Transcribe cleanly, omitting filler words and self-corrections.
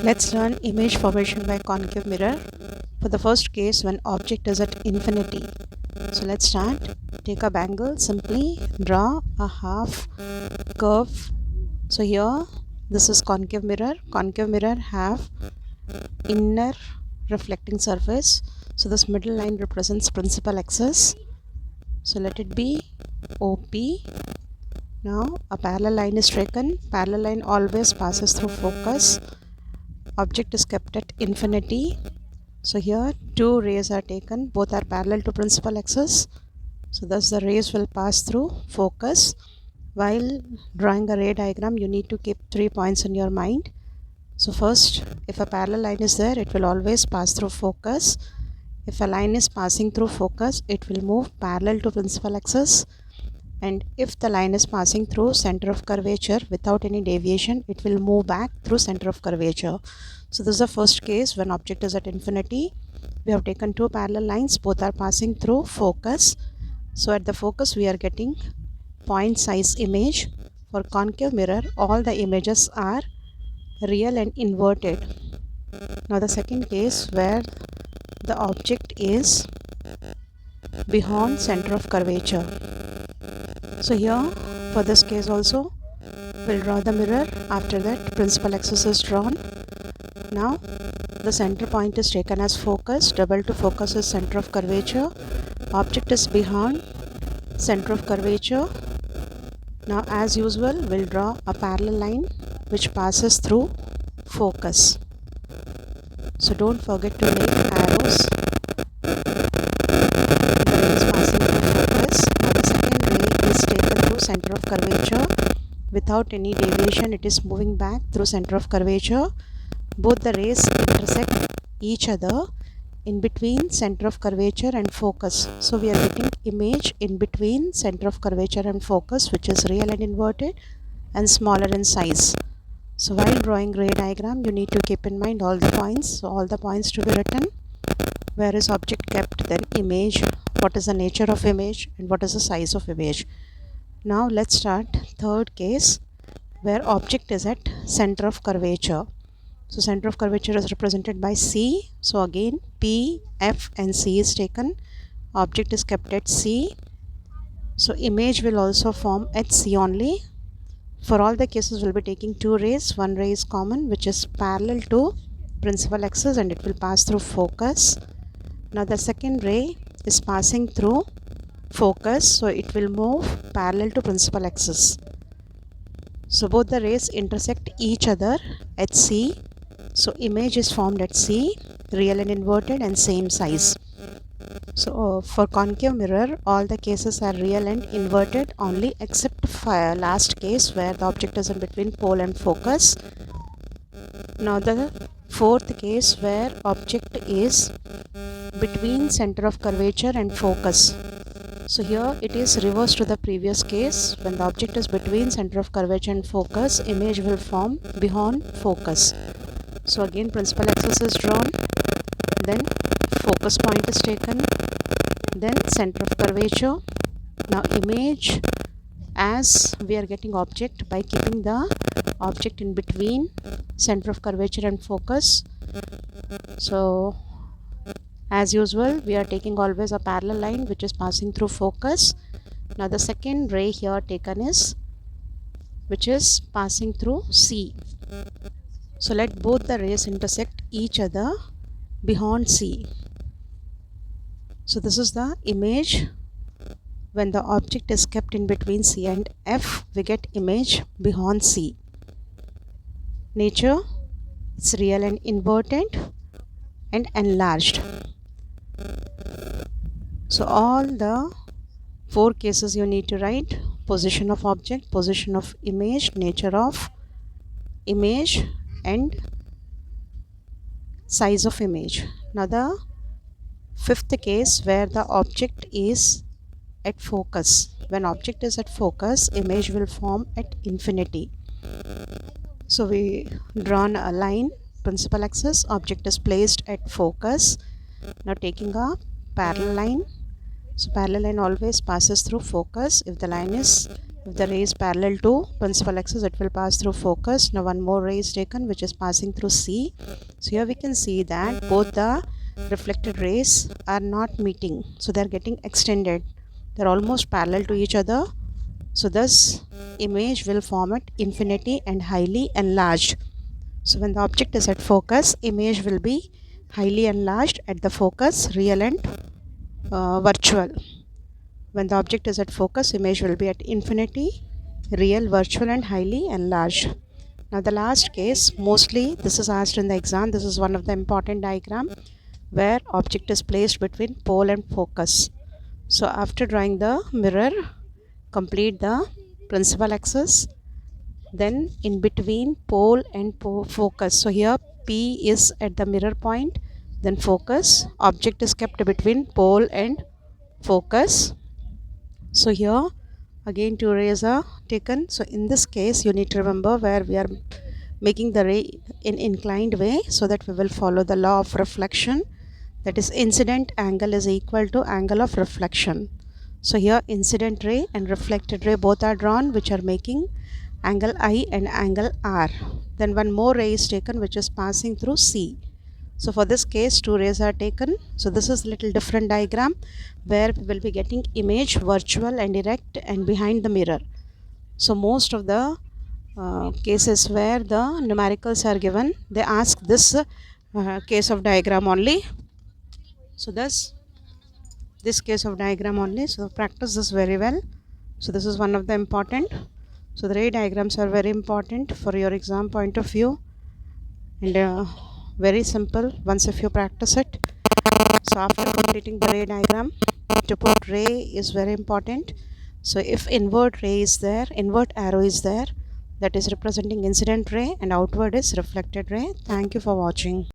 Let's learn image formation by concave mirror. For the first case, when object is at infinity. So let's start. Take a bangle, simply draw a half curve. So here, this is concave mirror. Concave mirror have inner reflecting surface. So this middle line represents principal axis. So let it be OP. Now a parallel line is taken. Parallel line always passes through focus. Object is kept at infinity. So here two rays are taken, both are parallel to principal axis. So thus the rays will pass through focus. While drawing a ray diagram, you need to keep 3 points in your mind. So first, if a parallel line is there, it will always pass through focus. If a line is passing through focus, it will move parallel to principal axis. And if the line is passing through center of curvature without any deviation, it will move back through center of curvature. So this is the first case when object is at infinity. We have taken two parallel lines, both are passing through focus. So at the focus we are getting point size image. For concave mirror, all the images are real and inverted. Now the second case where the object is beyond center of curvature. So here for this case also we'll draw the mirror. After that principal axis is drawn. Now the center point is taken as focus. Double to focus is center of curvature. Object is beyond center of curvature. Now as usual we'll draw a parallel line which passes through focus. So don't forget to make arrows. The ray is passing through focus. Now the second ray is taken through center of curvature. Without any deviation, it is moving back through center of curvature. Both the rays intersect each other in between center of curvature and focus. So we are getting image in between center of curvature and focus, which is real and inverted and smaller in size. So while drawing ray diagram, you need to keep in mind all the points. So all the points to be written. Where is object kept, then image, what is the nature of image, and what is the size of image. Now let's start third case where object is at center of curvature. So center of curvature is represented by C. So again P, F and C is taken. Object is kept at C. So image will also form at C only. For all the cases we'll be taking two rays. One ray is common which is parallel to principal axis and it will pass through focus. Now the second ray is passing through focus, so it will move parallel to principal axis. So both the rays intersect each other at C. So image is formed at C, real and inverted and same size. So for concave mirror, all the cases are real and inverted only except for last case where the object is in between pole and focus. Now the fourth case where object is between center of curvature and focus. So here it is reverse to the previous case. When the object is between center of curvature and focus, image will form beyond focus. So again principal axis is drawn, then focus point is taken, then center of curvature. Now image, as we are getting object by keeping the object in between center of curvature and focus. So as usual we are taking always a parallel line which is passing through focus. Now the second ray here taken is which is passing through C. So let both the rays intersect each other beyond C. So this is the image. When the object is kept in between C and F, we get image beyond C. Nature, it's real and inverted and enlarged. So all the four cases you need to write: position of object, position of image, nature of image and size of image. Now the fifth case where the object is at focus. When object is at focus, image will form at infinity. So we drawn a line, principal axis, object is placed at focus. Now taking a parallel line. So parallel line always passes through focus. If the line is If the ray is parallel to principal axis, it will pass through focus. Now one more ray is taken which is passing through C. So here we can see that both the reflected rays are not meeting, so they are getting extended. They are almost parallel to each other. So thus image will form at infinity and highly enlarged. So when the object is at focus, image will be highly enlarged at the focus, real and virtual. When the object is at focus, image will be at infinity, real, virtual and highly enlarged. Now the last case, mostly this is asked in the exam. This is one of the important diagram where object is placed between pole and focus. So after drawing the mirror, complete the principal axis, then in between pole and focus. So here P is at the mirror point, then focus. Object is kept between pole and focus. So here again two rays are taken. So in this case you need to remember where we are making the ray in inclined way, so that we will follow the law of reflection, that is incident angle is equal to angle of reflection. So here incident ray and reflected ray both are drawn, which are making angle I and angle R. Then one more ray is taken which is passing through C. So for this case two rays are taken. So this is little different diagram where we will be getting image virtual and erect and behind the mirror. So most of the cases where the numericals are given, they ask this case of diagram only. So thus this case of diagram only. So practice this very well. So this is one of the important. So the ray diagrams are very important for your exam point of view, and very simple once if you practice it. So after completing the ray diagram, to put ray is very important. So if invert ray is there, invert arrow is there, that is representing incident ray, and outward is reflected ray. Thank you for watching.